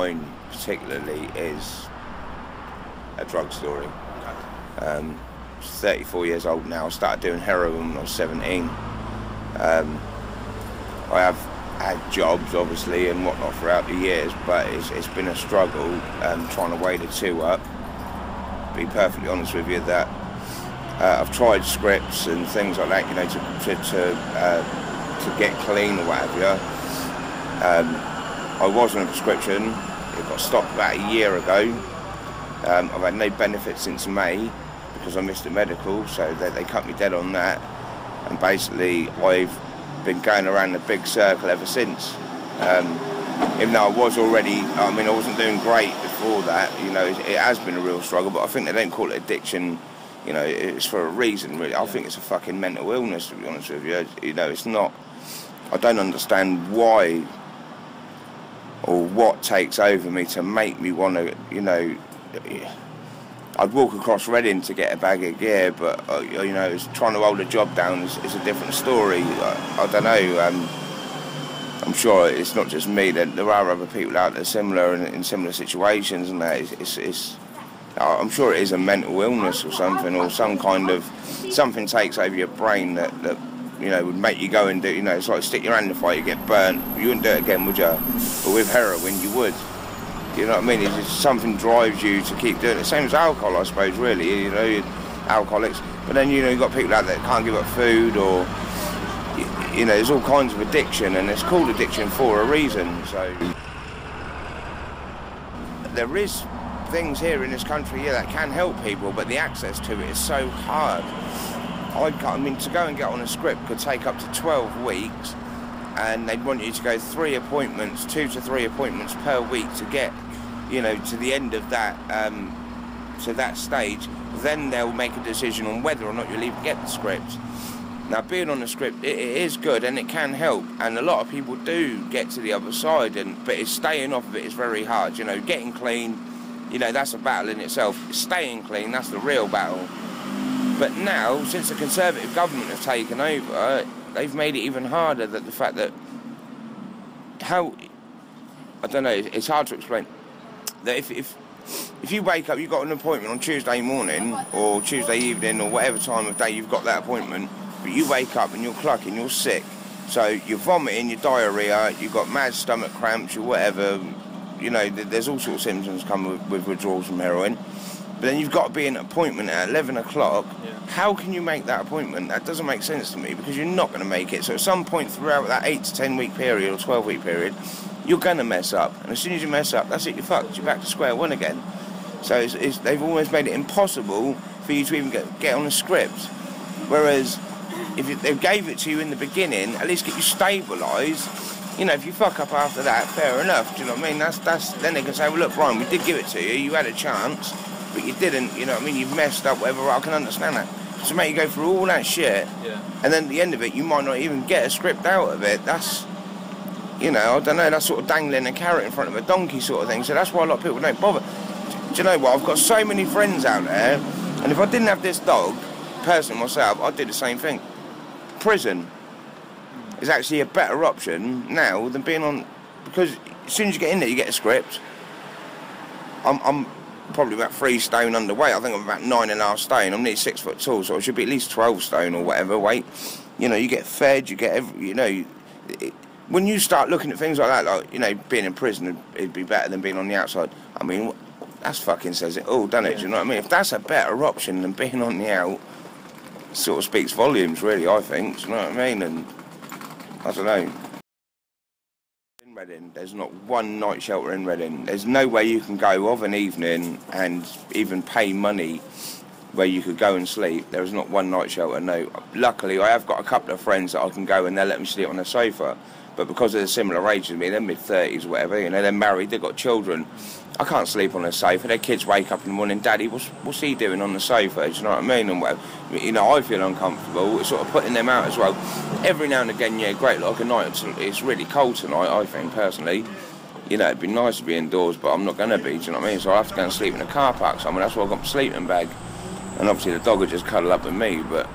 mine particularly is a drug story. 34 years old now. I started doing heroin when I was 17. I have had jobs, obviously, and whatnot throughout the years, but it's been a struggle trying to weigh the two up. Be perfectly honest with you, that I've tried scripts and things like that, you know, to get clean or whatever. I was on a prescription. It got stopped about a year ago. I've had no benefit since May because I missed the medical, so they cut me dead on that. And basically, I've been going around a big circle ever since. Even though I was already, I mean, I wasn't doing great before that, you know, it has been a real struggle, but I think they don't call it addiction, you know, it's for a reason, really. I think it's a fucking mental illness, to be honest with you. You know, it's not, I don't understand why or what takes over me to make me want to, you know, I'd walk across Reading to get a bag of gear, but, you know, trying to hold a job down is a different story. I don't know, I'm sure it's not just me, that there are other people out there similar in similar situations, and that I'm sure it is a mental illness or something, or some kind of, something takes over your brain that you know, would make you go and do, you know, it's like stick your hand in the fire, you get burnt, you wouldn't do it again, would you? But with heroin, you would. You know what I mean? It's just something drives you to keep doing it. Same as alcohol, I suppose, really, you know, alcoholics. But then, you know, you've got people out there that can't give up food, or, you know, there's all kinds of addiction, and it's called addiction for a reason. So there is things here in this country, yeah, that can help people, but the access to it is so hard. I mean, to go and get on a script could take up to 12 weeks, and they'd want you to go 2 to 3 appointments per week to get, you know, to the end of that, to that stage. Then they'll make a decision on whether or not you'll even get the script. Now, being on the script, it is good and it can help, and a lot of people do get to the other side, but it's staying off of it is very hard. You know, getting clean, you know, that's a battle in itself. Staying clean, that's the real battle. But now, since the Conservative government has taken over, they've made it even harder, that the fact that I don't know, it's hard to explain, that if you wake up, you've got an appointment on Tuesday morning or Tuesday evening or whatever time of day you've got that appointment, but you wake up and you're clucking, you're sick, so you're vomiting, you're diarrhea, you've got mad stomach cramps or whatever, you know, there's all sorts of symptoms come with withdrawals from heroin. But then you've got to be in an appointment at 11 o'clock. Yeah. How can you make that appointment? That doesn't make sense to me, because you're not going to make it. So at some point throughout that 8 to 10 week period or 12 week period, you're going to mess up. And as soon as you mess up, that's it, you're fucked. You're back to square one again. So they've almost made it impossible for you to even get on a script. Whereas if they gave it to you in the beginning, at least get you stabilised. You know, if you fuck up after that, fair enough. Do you know what I mean? That's then they can say, well, look, Brian, we did give it to you. You had a chance, but you didn't. You know what I mean? You've messed up, whatever. I can understand that. To make you go through all that shit, yeah, and then at the end of it, you might not even get a script out of it. That's, you know, I don't know. That's sort of dangling a carrot in front of a donkey, sort of thing. So that's why a lot of people don't bother. Do you know what? I've got so many friends out there, and if I didn't have this dog, personally myself, I'd do the same thing. Prison is actually a better option now than being on, because as soon as you get in there, you get a script. I'm probably about 3 stone underweight. I think I'm about 9.5 stone. I'm nearly 6 foot tall, so I should be at least 12 stone or whatever weight. You know, you get fed, you get you know, when you start looking at things like that, like, you know, being in prison, it'd be better than being on the outside. I mean, that's fucking says it all, doesn't it? Do you know what I mean? If that's a better option than being on the out, sort of speaks volumes, really, I think. Do you know what I mean? And I don't know. In Reading, there's not one night shelter in Reading. There's no way you can go of an evening and even pay money where you could go and sleep. There is not one night shelter, no. Luckily, I have got a couple of friends that I can go and they'll let me sleep on the sofa. But because they're similar age to me, they're mid-30s or whatever, you know, they're married, they've got children. I can't sleep on the sofa. Their kids wake up in the morning, Daddy, what's he doing on the sofa? Do you know what I mean? And whatever. You know, I feel uncomfortable. It's sort of putting them out as well. Every now and again, yeah, great, like a night, it's really cold tonight, I think, personally. You know, it'd be nice to be indoors, but I'm not going to be, do you know what I mean? So I have to go and sleep in a car park somewhere. That's why I've got my sleeping bag. And obviously the dog would just cuddle up with me, but,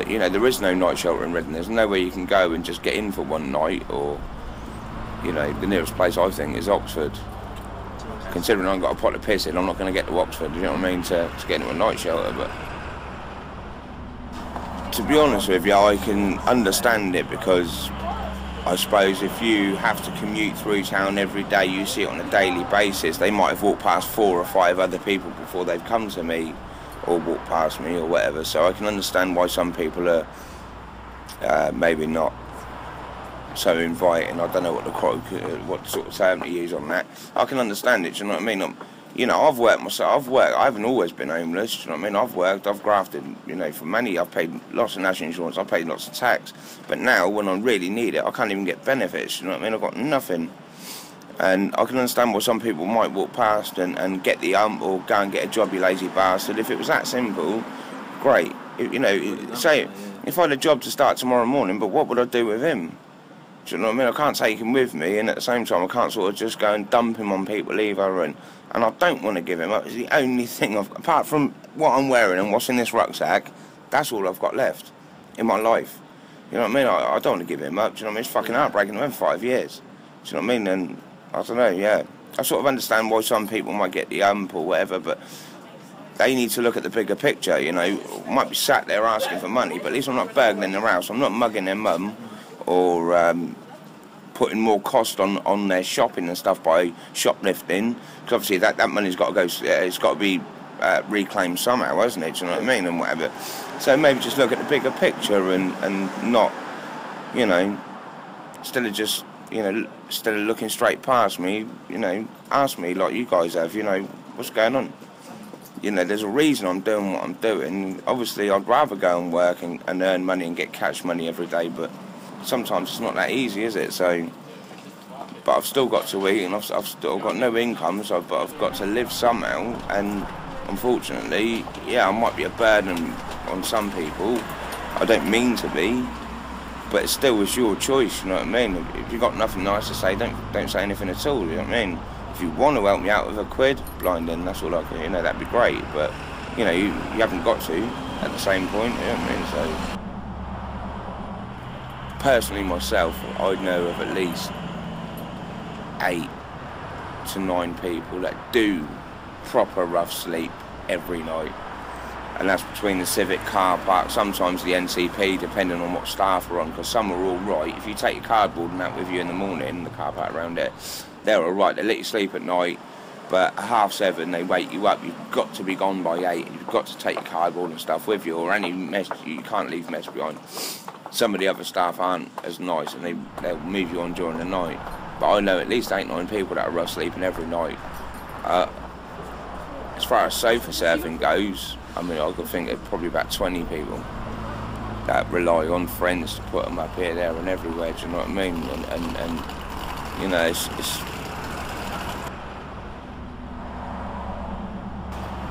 you know, there is no night shelter in Reading. There's nowhere you can go and just get in for one night, or, you know, the nearest place I think is Oxford. considering I've got a pot of piss in, I'm not going to get to Oxford, you know what I mean, to get into a night shelter. But to be honest with you, I can understand it, because I suppose if you have to commute through town every day, you see it on a daily basis, they might have walked past 4 or 5 other people before they've come to me or walked past me or whatever. So I can understand why some people are maybe not so inviting. I don't know what sort of term to use on that. I can understand it, do you know what I mean? You know, I've worked myself, I haven't always been homeless, do you know what I mean? I've worked, I've grafted, you know, for money, I've paid lots of national insurance, I've paid lots of tax. But now, when I really need it, I can't even get benefits, you know what I mean? I've got nothing. And I can understand why some people might walk past and get the or go and get a job, you lazy bastard. If it was that simple, great. You know, say, if I had a job to start tomorrow morning, but what would I do with him? Do you know what I mean? I can't take him with me, and at the same time I can't sort of just go and dump him on people either, and I don't want to give him up. It's the only thing apart from what I'm wearing and what's in this rucksack, that's all I've got left in my life. You know what I mean? I don't want to give him up, do you know what I mean? It's fucking heartbreaking. I've been 5 years. Do you know what I mean? And I don't know, yeah. I sort of understand why some people might get the or whatever, but they need to look at the bigger picture, you know. Might be sat there asking for money, but at least I'm not burgling their house, I'm not mugging their mum, or putting more cost on their shopping and stuff by shoplifting, because obviously that money's got to go, it's got to be reclaimed somehow, hasn't it, do you know what I mean, and whatever. So maybe just look at the bigger picture and not, you know, instead of looking straight past me, you know, ask me like you guys have, you know, what's going on? You know, there's a reason I'm doing what I'm doing. Obviously, I'd rather go and work and earn money and get cash money every day, but sometimes it's not that easy, is it? So, but I've still got to eat, and I've still got no income, but I've got to live somehow. And unfortunately, yeah, I might be a burden on some people. I don't mean to be, but it's still your choice. You know what I mean? If you've got nothing nice to say, don't say anything at all. You know what I mean? If you want to help me out with a quid, blinding, that's all I can. You know, that'd be great. But you know, you haven't got to at the same point. You know what I mean? So. Personally, myself, I know of at least 8 to 9 people that do proper rough sleep every night, and that's between the Civic car park, sometimes the NCP, depending on what staff are on, because some are all right. If you take your cardboard and that with you in the morning, the car park around it, they're all right. They let you sleep at night, but at 7:30 they wake you up. You've got to be gone by 8. You've got to take your cardboard and stuff with you, or any mess. You can't leave mess behind. Some of the other staff aren't as nice, and they'll move you on during the night. But I know at least 8, 9 people that are rough sleeping every night. As far as sofa surfing goes, I mean, I could think of probably about 20 people that rely on friends to put them up here, there and everywhere, do you know what I mean? And you know, it's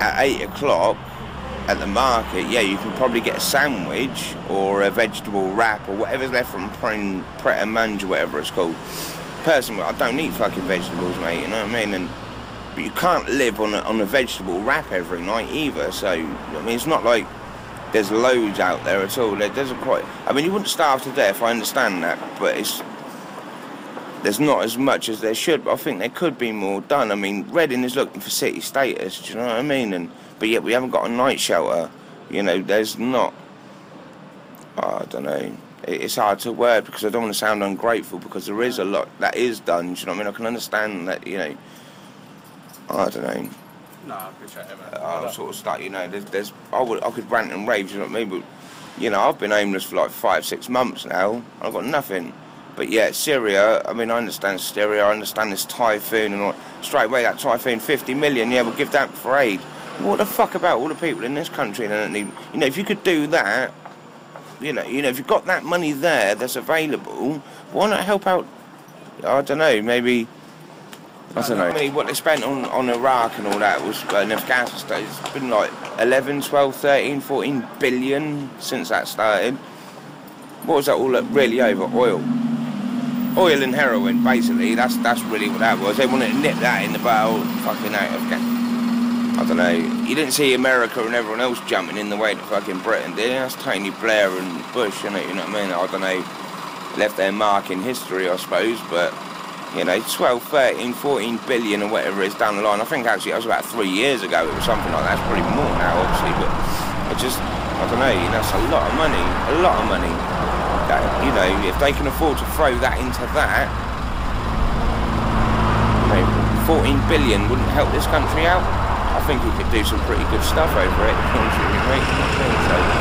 at 8 o'clock, at the market, yeah, you can probably get a sandwich or a vegetable wrap or whatever's left from Pret a Manger, whatever it's called. Personally, I don't eat fucking vegetables, mate, you know what I mean? But you can't live on a vegetable wrap every night either, so, I mean, it's not like there's loads out there at all. There doesn't quite, I mean, you wouldn't starve to death, I understand that, but there's not as much as there should, but I think there could be more done. I mean, Reading is looking for city status, do you know what I mean? But yet we haven't got a night shelter. You know, there's not, I don't know, it's hard to word because I don't want to sound ungrateful, because there is a lot that is done, do you know what I mean? I can understand that, you know, I don't know. No, I appreciate it, man. I'll sort of start, you know, I could rant and rave, do you know what I mean? But, you know, I've been homeless for like 5, 6 months now. I've got nothing. But yeah, Syria, I mean, I understand Syria, I understand this typhoon and all. Straight away, that typhoon, 50 million, yeah, we'll give that for aid. What the fuck about all the people in this country that don't need, you know, if you could do that, you know, if you've got that money there that's available, why not help out, I don't know, maybe, I don't know. I mean, what they spent on Iraq and all that was, in Afghanistan, it's been like 11, 12, 13, 14 billion since that started. What was that all really over? Oil and heroin, basically, that's really what that was. They wanted to nip that in the barrel, fucking out of Afghanistan. I don't know, you didn't see America and everyone else jumping in the way that fucking Britain did. That's Tony Blair and Bush, innit, you know what I mean? I don't know, left their mark in history, I suppose, but you know, 12, 13, 14 billion or whatever it is down the line. I think actually that was about 3 years ago. It was something like that. It's probably more now, obviously, but I don't know, you know, it's a lot of money. That, you know, if they can afford to throw that into that, you know, 14 billion wouldn't help this country out. I think he could do some pretty good stuff over it, if you want to be mate. So,